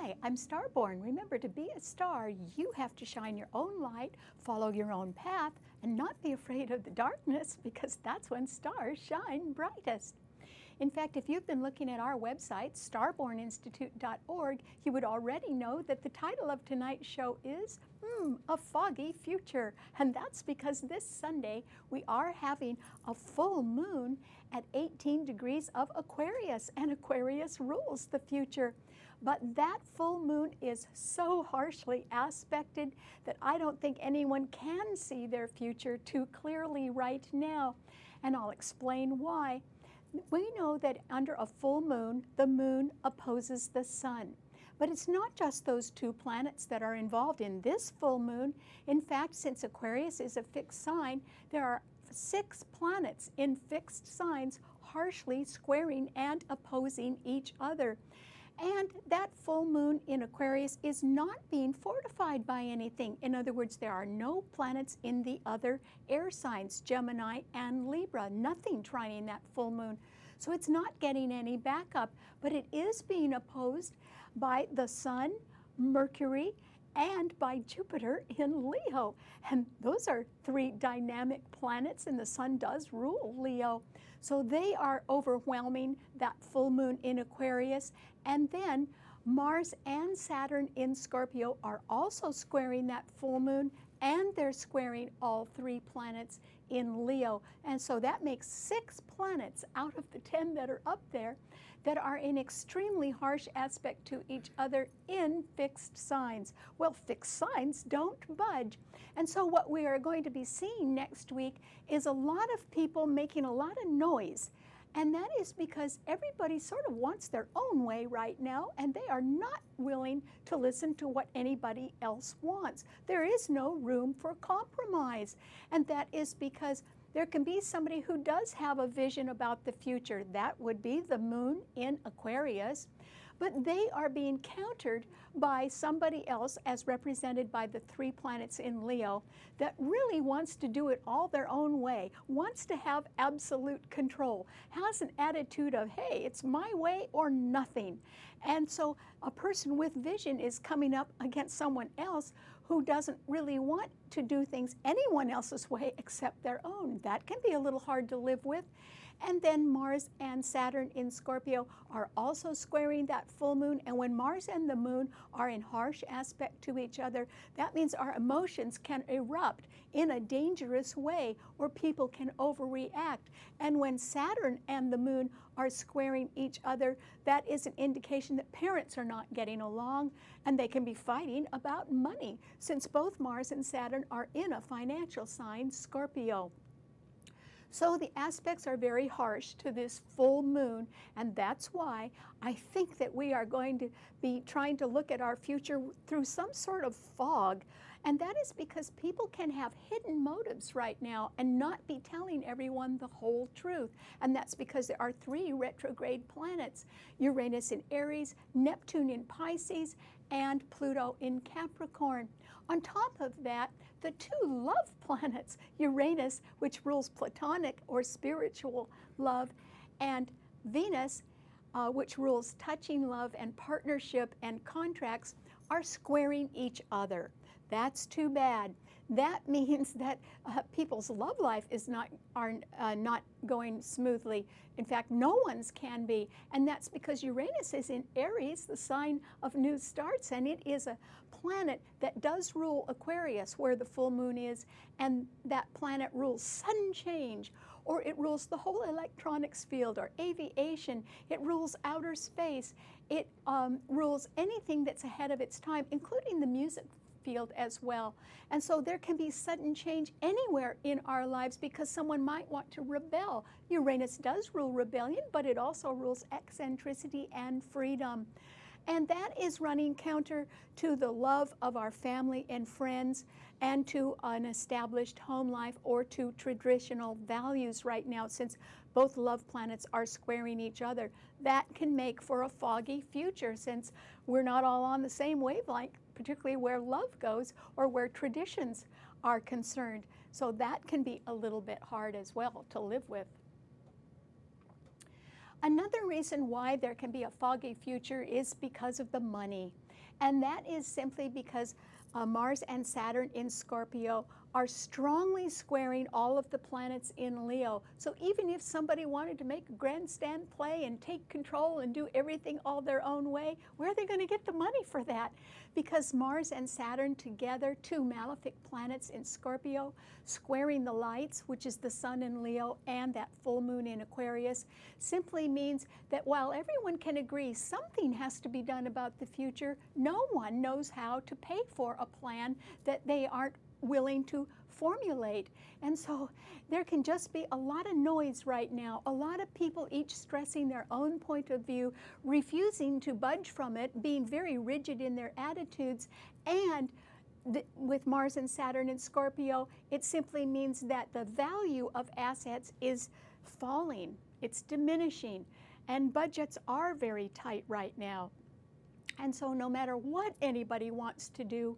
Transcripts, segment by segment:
Hi, I'm Starborn. Remember, to be a star, you have to shine your own light, follow your own path, and not be afraid of the darkness, because that's when stars shine brightest. In fact, if you've been looking at our website, starborninstitute.org, you would already know that the title of tonight's show is A Foggy Future. And that's because this Sunday we are having a full moon at 18 degrees of Aquarius, and Aquarius rules the future. But that full moon is so harshly aspected that I don't think anyone can see their future too clearly right now. And I'll explain why. We know that under a full moon, the moon opposes the sun. But it's not just those two planets that are involved in this full moon. In fact, since Aquarius is a fixed sign, there are 6 planets in fixed signs harshly squaring and opposing each other. And that full moon in Aquarius is not being fortified by anything. In other words, there are no planets in the other air signs, Gemini and Libra, nothing trining that full moon. So it's not getting any backup, but it is being opposed by the Sun, Mercury, and by Jupiter in Leo. And those are 3 dynamic planets, and the Sun does rule Leo. So they are overwhelming that full moon in Aquarius. And then Mars and Saturn in Scorpio are also squaring that full moon, and they're squaring all 3 planets in Leo. And so that makes 6 planets out of the 10 that are up there that are in extremely harsh aspect to each other in fixed signs. Well, fixed signs don't budge. And so what we are going to be seeing next week is a lot of people making a lot of noise. And that is because everybody sort of wants their own way right now, and they are not willing to listen to what anybody else wants. There is no room for compromise. And that is because there can be somebody who does have a vision about the future. That would be the moon in Aquarius. But they are being countered by somebody else, as represented by the 3 planets in Leo, that really wants to do it all their own way, wants to have absolute control, has an attitude of, hey, it's my way or nothing. And so a person with vision is coming up against someone else who doesn't really want to do things anyone else's way except their own. That can be a little hard to live with. And then Mars and Saturn in Scorpio are also squaring that full moon. And when Mars and the moon are in harsh aspect to each other, that means our emotions can erupt in a dangerous way, or people can overreact. And when Saturn and the moon are squaring each other, that is an indication that parents are not getting along, and they can be fighting about money, since both Mars and Saturn are in a financial sign, Scorpio. So the aspects are very harsh to this full moon, and that's why I think that we are going to be trying to look at our future through some sort of fog. And that is because people can have hidden motives right now and not be telling everyone the whole truth. And that's because there are 3 retrograde planets, Uranus in Aries, Neptune in Pisces, and Pluto in Capricorn. On top of that, the 2 love planets, Uranus, which rules platonic or spiritual love, and Venus, which rules touching love and partnership and contracts, are squaring each other. That's too bad. That means that people's love life is not going smoothly. In fact, no one's can be. And that's because Uranus is in Aries, the sign of new starts, and it is a planet that does rule Aquarius, where the full moon is, and that planet rules sudden change, or it rules the whole electronics field, or aviation. It rules outer space. It rules anything that's ahead of its time, including the music field as well. And so there can be sudden change anywhere in our lives because someone might want to rebel. Uranus does rule rebellion, but it also rules eccentricity and freedom. And that is running counter to the love of our family and friends, and to an established home life, or to traditional values right now, since both love planets are squaring each other. That can make for a foggy future, since we're not all on the same wavelength, particularly where love goes or where traditions are concerned. So that can be a little bit hard as well to live with. Another reason why there can be a foggy future is because of the money. And that is simply because Mars and Saturn in Scorpio are strongly squaring all of the planets in Leo. So even if somebody wanted to make a grandstand play and take control and do everything all their own way, where are they going to get the money for that? Because Mars and Saturn together, two malefic planets in Scorpio, squaring the lights, which is the sun in Leo and that full moon in Aquarius, simply means that while everyone can agree something has to be done about the future, no one knows how to pay for a plan that they aren't willing to formulate. And so there can just be a lot of noise right now, a lot of people each stressing their own point of view, refusing to budge from it, being very rigid in their attitudes. And with Mars and Saturn in Scorpio, it simply means that the value of assets is falling, it's diminishing, and budgets are very tight right now. And so no matter what anybody wants to do,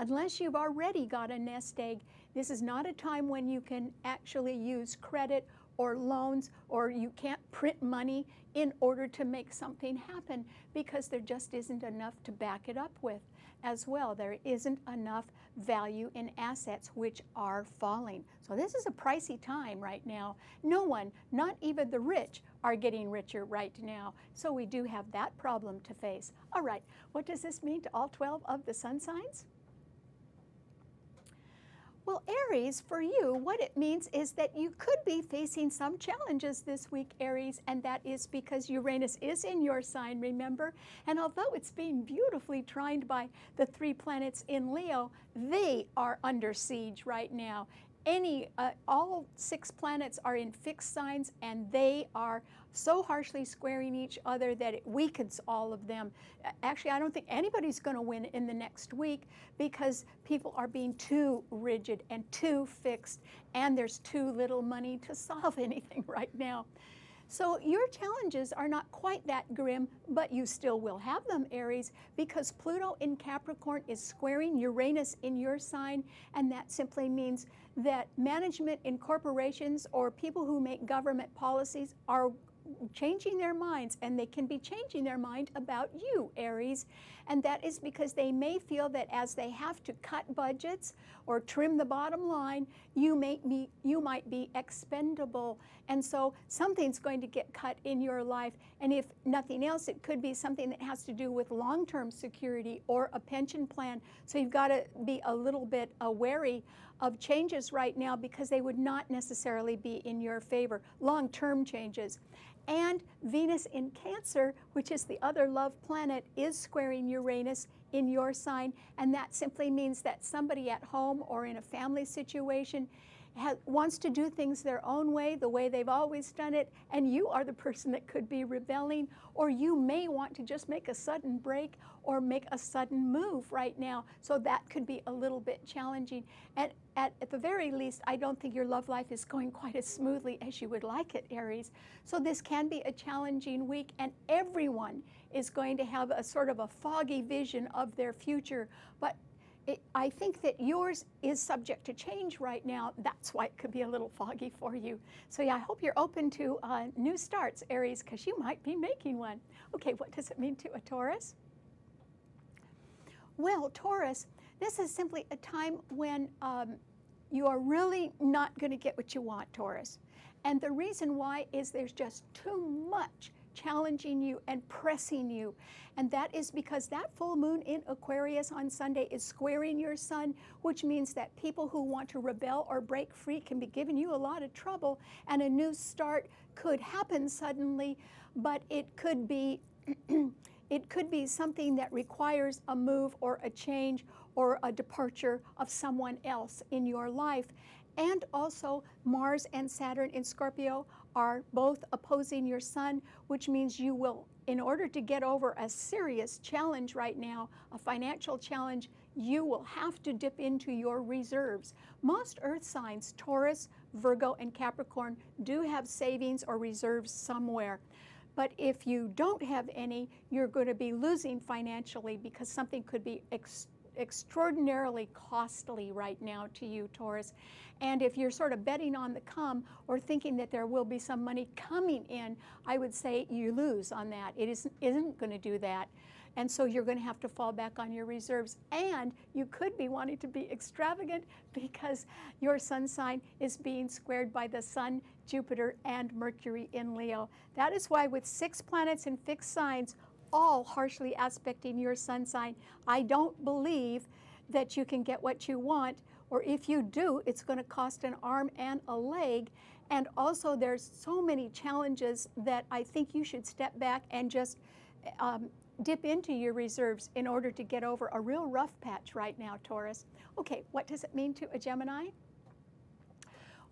unless you've already got a nest egg, this is not a time when you can actually use credit or loans, or you can't print money in order to make something happen, because there just isn't enough to back it up with as well. There isn't enough value in assets, which are falling. So this is a pricey time right now. No one, not even the rich, are getting richer right now. So we do have that problem to face. All right, what does this mean to all 12 of the sun signs? Well, Aries, for you, what it means is that you could be facing some challenges this week, Aries, and that is because Uranus is in your sign, remember? And although it's being beautifully trined by the 3 planets in Leo, they are under siege right now. All 6 planets are in fixed signs, and they are so harshly squaring each other that it weakens all of them. Actually, I don't think anybody's going to win in the next week, because people are being too rigid and too fixed, and there's too little money to solve anything right now. So your challenges are not quite that grim, but you still will have them, Aries, because Pluto in Capricorn is squaring Uranus in your sign, and that simply means that management in corporations or people who make government policies are changing their minds, and they can be changing their mind about you, Aries. And that is because they may feel that as they have to cut budgets or trim the bottom line, you might be expendable. And so something's going to get cut in your life. And if nothing else, it could be something that has to do with long-term security or a pension plan. So you've got to be a little bit wary of changes right now, because they would not necessarily be in your favor, long-term changes. And Venus in Cancer, which is the other love planet, is squaring Uranus in your sign, and that simply means that somebody at home or in a family situation wants to do things their own way, the way they've always done it, and you are the person that could be rebelling, or you may want to just make a sudden break or make a sudden move right now. So that could be a little bit challenging. And at the very least, I don't think your love life is going quite as smoothly as you would like it, Aries. So this can be a challenging week, and everyone is going to have a sort of a foggy vision of their future. But I think that yours is subject to change right now. That's why it could be a little foggy for you. So yeah, I hope you're open to new starts, Aries, because you might be making one. Okay, what does it mean to a Taurus? Well, Taurus, this is simply a time when you are really not going to get what you want, Taurus. And the reason why is there's just too much challenging you and pressing you. And that is because that full moon in Aquarius on Sunday is squaring your sun, which means that people who want to rebel or break free can be giving you a lot of trouble, and a new start could happen suddenly, but it could be it could be something that requires a move or a change or a departure of someone else in your life. And also Mars and Saturn in Scorpio are both opposing your sun, which means you will, in order to get over a serious challenge right now, a financial challenge, you will have to dip into your reserves. Most earth signs, Taurus, Virgo, and Capricorn, do have savings or reserves somewhere. But if you don't have any, you're going to be losing financially, because something could be extraordinarily costly right now to you, Taurus. And if you're sort of betting on the come or thinking that there will be some money coming in, I would say you lose on that. It isn't going to do that. And so you're going to have to fall back on your reserves. And you could be wanting to be extravagant because your sun sign is being squared by the Sun, Jupiter, and Mercury in Leo. That is why with 6 planets in fixed signs, all harshly aspecting your sun sign, I don't believe that you can get what you want, or if you do, it's going to cost an arm and a leg. And also there's so many challenges that I think you should step back and just dip into your reserves in order to get over a real rough patch right now, Taurus. Okay, what does it mean to a Gemini?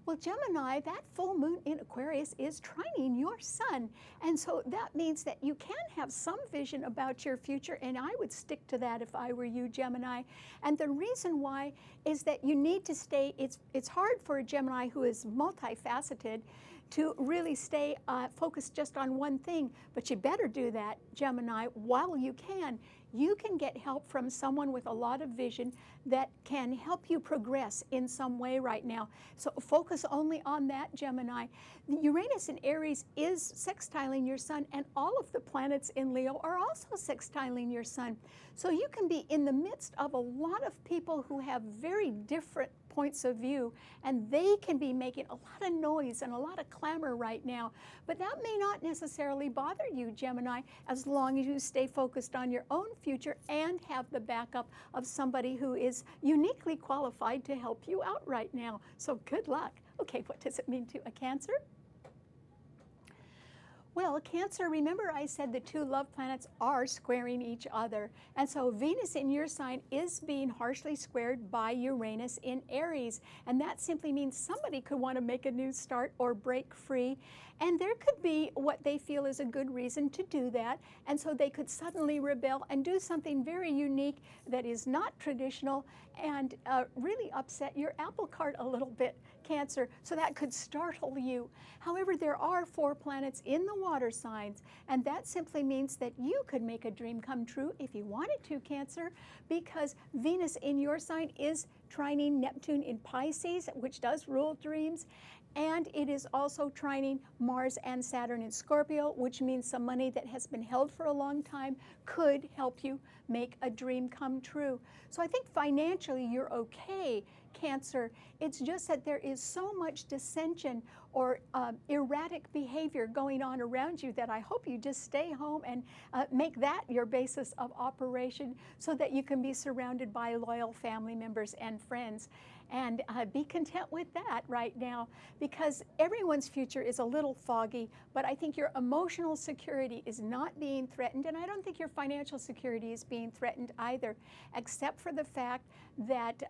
Well, Gemini, that full moon in Aquarius is trining your sun. And so that means that you can have some vision about your future, and I would stick to that if I were you, Gemini. And the reason why is that you need to stay, it's hard for a Gemini who is multifaceted to really stay focused just on one thing, but you better do that, Gemini, while you can. You can get help from someone with a lot of vision that can help you progress in some way right now. So focus only on that, Gemini. Uranus in Aries is sextiling your sun, and all of the planets in Leo are also sextiling your sun. So you can be in the midst of a lot of people who have very different points of view, and they can be making a lot of noise and a lot of clamor right now. But that may not necessarily bother you, Gemini, as long as you stay focused on your own future and have the backup of somebody who is uniquely qualified to help you out right now. So good luck. Okay, what does it mean to a Cancer? Well, Cancer, remember I said the 2 love planets are squaring each other. And so Venus in your sign is being harshly squared by Uranus in Aries. And that simply means somebody could want to make a new start or break free. And there could be what they feel is a good reason to do that. And so they could suddenly rebel and do something very unique that is not traditional and really upset your apple cart a little bit, Cancer. So that could startle you. However, there are 4 planets in the water signs, and that simply means that you could make a dream come true if you wanted to, Cancer, because Venus in your sign is trining Neptune in Pisces, which does rule dreams. And it is also trining Mars and Saturn in Scorpio, which means some money that has been held for a long time could help you make a dream come true. So I think financially you're okay, Cancer. It's just that there is so much dissension or erratic behavior going on around you that I hope you just stay home and make that your basis of operation so that you can be surrounded by loyal family members and friends. And be content with that right now, because everyone's future is a little foggy, but I think your emotional security is not being threatened, and I don't think your financial security is being threatened either, except for the fact that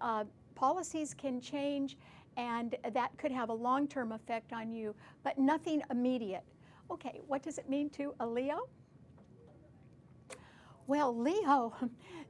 policies can change, and that could have a long-term effect on you, but nothing immediate. Okay, what does it mean to a Leo? Well, Leo,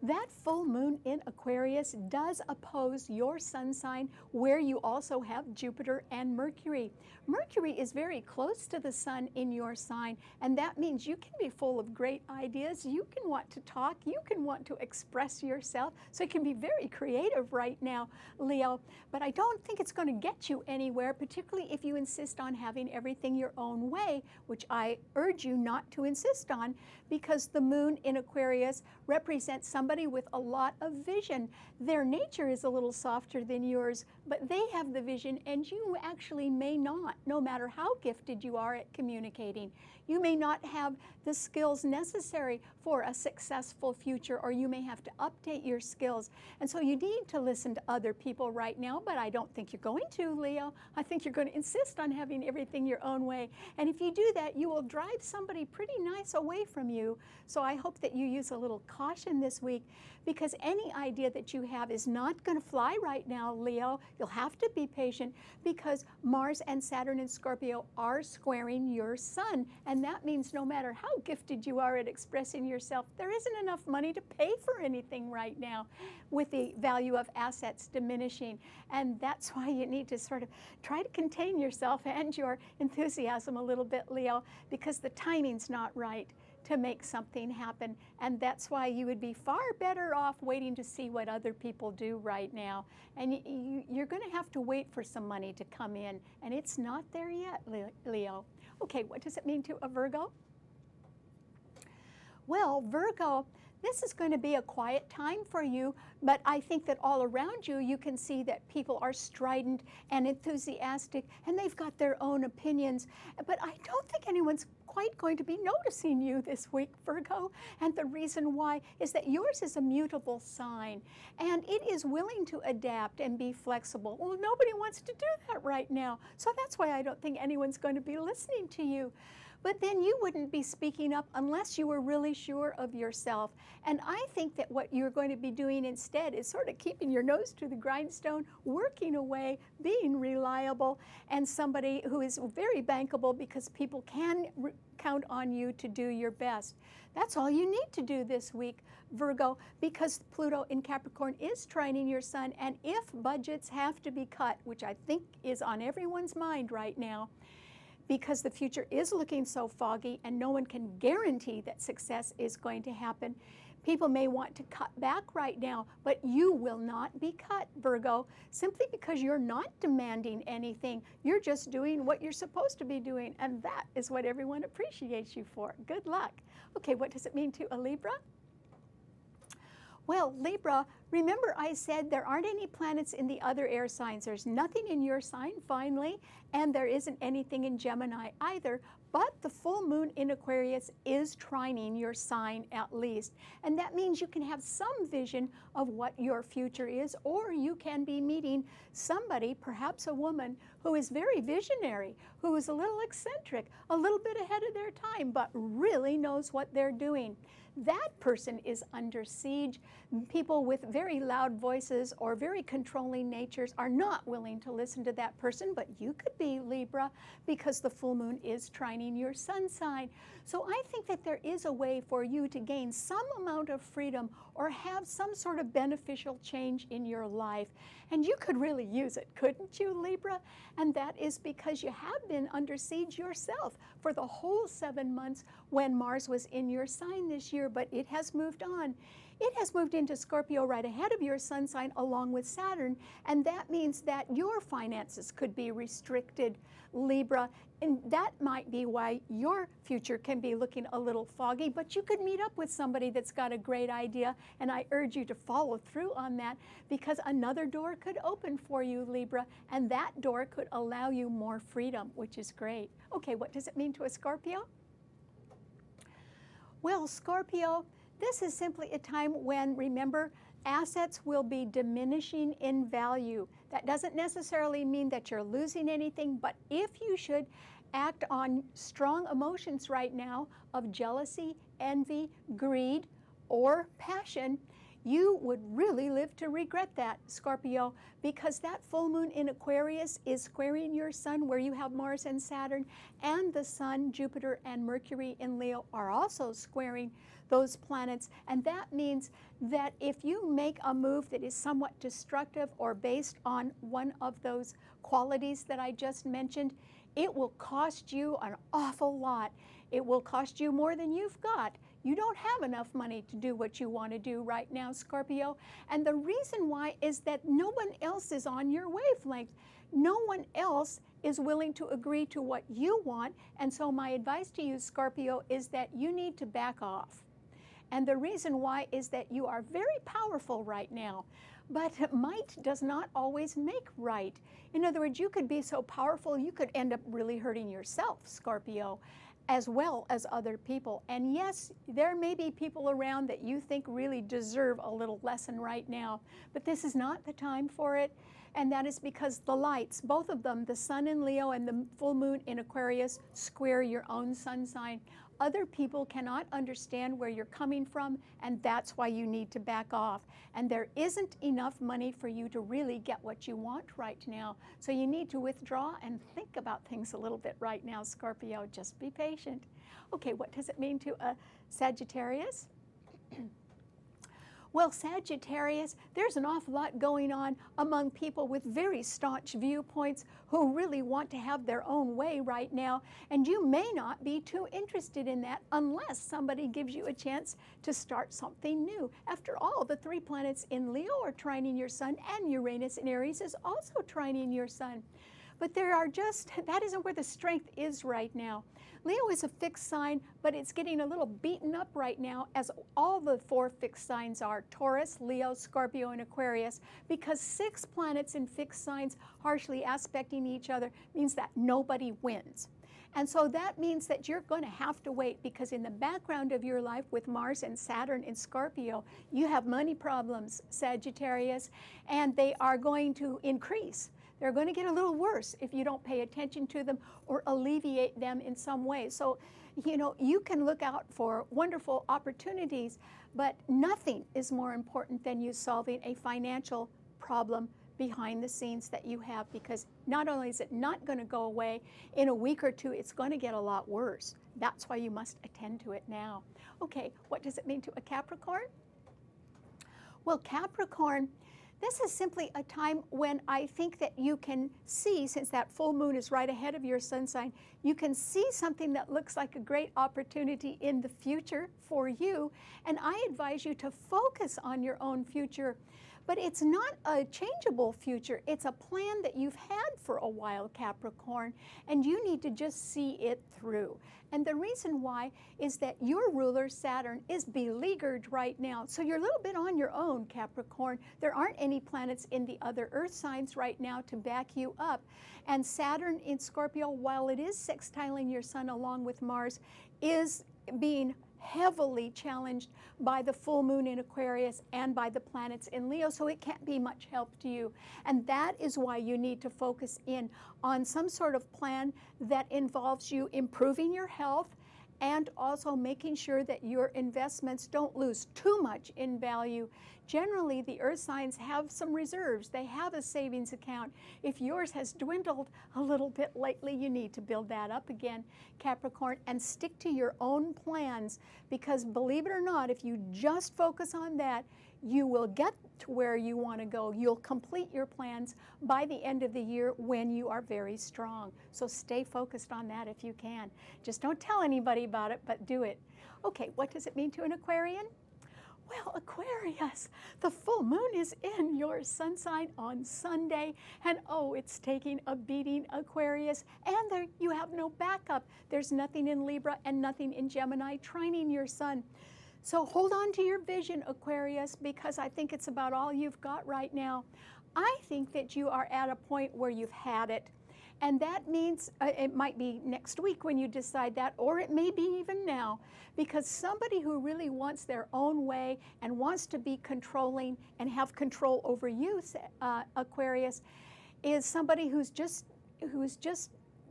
that full moon in Aquarius does oppose your sun sign where you also have Jupiter and Mercury. Mercury is very close to the sun in your sign, and that means you can be full of great ideas. You can want to talk. You can want to express yourself. So you can be very creative right now, Leo. But I don't think it's going to get you anywhere, particularly if you insist on having everything your own way, which I urge you not to insist on, because the moon in Aquarius represents somebody with a lot of vision. Their nature is a little softer than yours, but they have the vision, and you actually may not, no matter how gifted you are at communicating. You may not have the skills necessary for a successful future, or you may have to update your skills. And so you need to listen to other people right now, but I don't think you're going to, Leo. I think you're going to insist on having everything your own way. And if you do that, you will drive somebody pretty nice away from you. So I hope that you use a little caution this week, because any idea that you have is not going to fly right now, Leo. You'll have to be patient, because Mars and Saturn in Scorpio are squaring your sun. And that means no matter how gifted you are at expressing yourself, there isn't enough money to pay for anything right now, with the value of assets diminishing. And that's why you need to sort of try to contain yourself and your enthusiasm a little bit, Leo, because the timing's not right to make something happen. And that's why you would be far better off waiting to see what other people do right now. And you're going to have to wait for some money to come in. And it's not there yet, Leo. Okay, what does it mean to a Virgo? Well, Virgo, this is going to be a quiet time for you, but I think that all around you, you can see that people are strident and enthusiastic, and they've got their own opinions. But I don't think anyone's quite going to be noticing you this week, Virgo. And the reason why is that yours is a mutable sign, and it is willing to adapt and be flexible. Well, nobody wants to do that right now, so that's why I don't think anyone's going to be listening to you. But then you wouldn't be speaking up unless you were really sure of yourself. And I think that what you're going to be doing instead is sort of keeping your nose to the grindstone, working away, being reliable, and somebody who is very bankable because people can count on you to do your best. That's all you need to do this week, Virgo, because Pluto in Capricorn is trining your sun, and if budgets have to be cut, which I think is on everyone's mind right now, because the future is looking so foggy and no one can guarantee that success is going to happen. People may want to cut back right now, but you will not be cut, Virgo, simply because you're not demanding anything. You're just doing what you're supposed to be doing, and that is what everyone appreciates you for. Good luck. Okay, what does it mean to a Libra? Well, Libra, remember I said there aren't any planets in the other air signs. There's nothing in your sign, finally, and there isn't anything in Gemini either. But the full moon in Aquarius is trining your sign at least. And that means you can have some vision of what your future is, or you can be meeting somebody, perhaps a woman, who is very visionary, who is a little eccentric, a little bit ahead of their time, but really knows what they're doing. That person is under siege. People with very loud voices or very controlling natures are not willing to listen to that person, but you could be, Libra, because the full moon is trining your sun sign. So I think that there is a way for you to gain some amount of freedom or have some sort of beneficial change in your life. And you could really use it, couldn't you, Libra? And that is because you have been under siege yourself for the whole 7 months when Mars was in your sign this year, but it has moved on. It has moved into Scorpio right ahead of your sun sign along with Saturn, and that means that your finances could be restricted, Libra, and that might be why your future can be looking a little foggy, but you could meet up with somebody that's got a great idea, and I urge you to follow through on that because another door could open for you, Libra, and that door could allow you more freedom, which is great. Okay, what does it mean to a Scorpio? Well, Scorpio, this is simply a time when, remember, assets will be diminishing in value. That doesn't necessarily mean that you're losing anything, but if you should act on strong emotions right now of jealousy, envy, greed, or passion, you would really live to regret that, Scorpio, because that full moon in Aquarius is squaring your sun where you have Mars and Saturn, and the sun, Jupiter, and Mercury in Leo are also squaring those planets. And that means that if you make a move that is somewhat destructive or based on one of those qualities that I just mentioned, it will cost you an awful lot. It will cost you more than you've got. You don't have enough money to do what you want to do right now, Scorpio. And the reason why is that no one else is on your wavelength. No one else is willing to agree to what you want. And so my advice to you, Scorpio, is that you need to back off. And the reason why is that you are very powerful right now. But might does not always make right. In other words, you could be so powerful, you could end up really hurting yourself, Scorpio, as well as other people. And yes, there may be people around that you think really deserve a little lesson right now, but this is not the time for it. And that is because the lights, both of them, the sun in Leo and the full moon in Aquarius, square your own sun sign. Other people cannot understand where you're coming from, and that's why you need to back off. And there isn't enough money for you to really get what you want right now. So you need to withdraw and think about things a little bit right now, Scorpio. Just be patient. Okay, what does it mean to a Sagittarius? Well, Sagittarius, there's an awful lot going on among people with very staunch viewpoints who really want to have their own way right now, and you may not be too interested in that unless somebody gives you a chance to start something new. After all, the 3 planets in Leo are trining your sun, and Uranus in Aries is also trining your sun. But that isn't where the strength is right now. Leo is a fixed sign, but it's getting a little beaten up right now, as all the 4 fixed signs are: Taurus, Leo, Scorpio, and Aquarius, because 6 planets in fixed signs harshly aspecting each other means that nobody wins. And so that means that you're going to have to wait, because in the background of your life with Mars and Saturn in Scorpio, you have money problems, Sagittarius, and they are going to increase. They're going to get a little worse if you don't pay attention to them or alleviate them in some way. So, you can look out for wonderful opportunities, but nothing is more important than you solving a financial problem behind the scenes that you have, because not only is it not going to go away, in a week or 2, it's going to get a lot worse. That's why you must attend to it now. Okay, what does it mean to a Capricorn? Well, Capricorn, this is simply a time when I think that you can see, since that full moon is right ahead of your sun sign, you can see something that looks like a great opportunity in the future for you. And I advise you to focus on your own future. But it's not a changeable future. It's a plan that you've had for a while, Capricorn, and you need to just see it through. And the reason why is that your ruler, Saturn, is beleaguered right now. So you're a little bit on your own, Capricorn. There aren't any planets in the other earth signs right now to back you up. And Saturn in Scorpio, while it is sextiling your sun along with Mars, is being heavily challenged by the full moon in Aquarius and by the planets in Leo, so it can't be much help to you. And that is why you need to focus in on some sort of plan that involves you improving your health and also making sure that your investments don't lose too much in value. Generally, the earth signs have some reserves. They have a savings account. If yours has dwindled a little bit lately, you need to build that up again, Capricorn, and stick to your own plans, because believe it or not, if you just focus on that, you will get to where you want to go. You'll complete your plans by the end of the year when you are very strong. So stay focused on that if you can. Just don't tell anybody about it, but do it. Okay, what does it mean to an Aquarian? Well, Aquarius, the full moon is in your sun sign on Sunday, and oh, it's taking a beating, Aquarius, and there you have no backup. There's nothing in Libra and nothing in Gemini trining your sun. So hold on to your vision, Aquarius, because I think it's about all you've got right now. I think that you are at a point where you've had it. And that means it might be next week when you decide that, or it may be even now, because somebody who really wants their own way and wants to be controlling and have control over you, Aquarius, is somebody who's just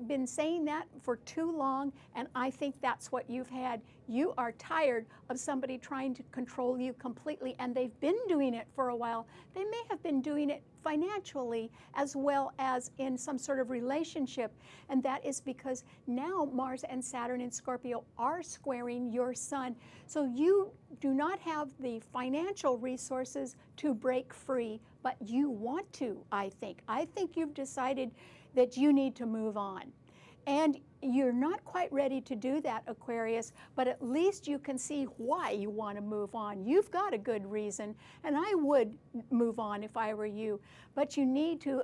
been saying that for too long, and I think that's what you've had. You are tired of somebody trying to control you completely, and they've been doing it for a while. They may have been doing it financially as well as in some sort of relationship, and that is because now Mars and Saturn in Scorpio are squaring your sun. So you do not have the financial resources to break free, but you want to, I think. I think you've decided that you need to move on. And you're not quite ready to do that, Aquarius, but at least you can see why you want to move on. You've got a good reason, and I would move on if I were you, but you need to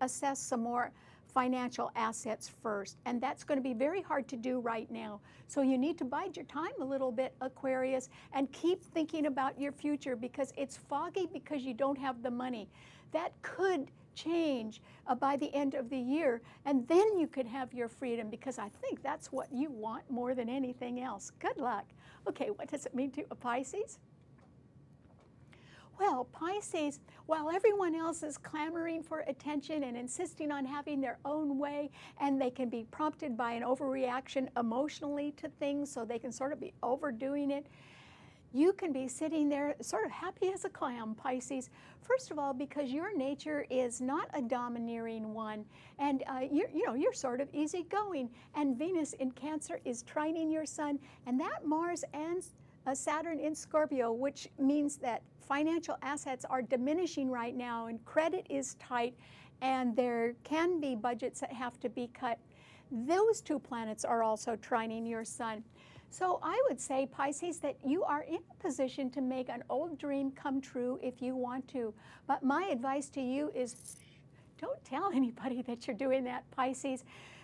assess some more financial assets first, and that's going to be very hard to do right now. So you need to bide your time a little bit, Aquarius, and keep thinking about your future, because it's foggy because you don't have the money. That could change by the end of the year, and then you could have your freedom, because I think that's what you want more than anything else. Good luck. Okay, what does it mean to a Pisces? Well, Pisces, while everyone else is clamoring for attention and insisting on having their own way, and they can be prompted by an overreaction emotionally to things, so they can sort of be overdoing it, you can be sitting there sort of happy as a clam, Pisces. First of all, because your nature is not a domineering one, and you're sort of easygoing, and Venus in Cancer is trining your sun, and that Mars and Saturn in Scorpio, which means that financial assets are diminishing right now and credit is tight and there can be budgets that have to be cut. Those two planets are also trining your sun. So I would say, Pisces, that you are in a position to make an old dream come true if you want to. But my advice to you is don't tell anybody that you're doing that, Pisces,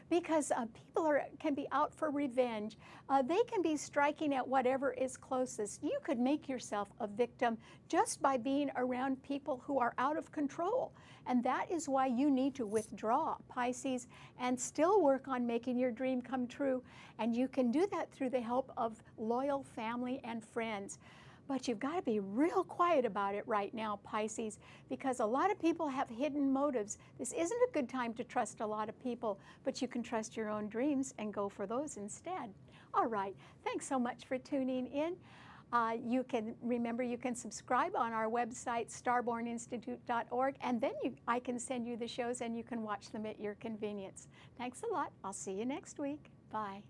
because people can be out for revenge. They can be striking at whatever is closest. You could make yourself a victim just by being around people who are out of control. And that is why you need to withdraw, Pisces, and still work on making your dream come true. And you can do that through the help of loyal family and friends. But you've got to be real quiet about it right now, Pisces, because a lot of people have hidden motives. This isn't a good time to trust a lot of people, but you can trust your own dreams and go for those instead. All right, thanks so much for tuning in. You can subscribe on our website, starborninstitute.org, and then I can send you the shows and you can watch them at your convenience. Thanks a lot. I'll see you next week. Bye.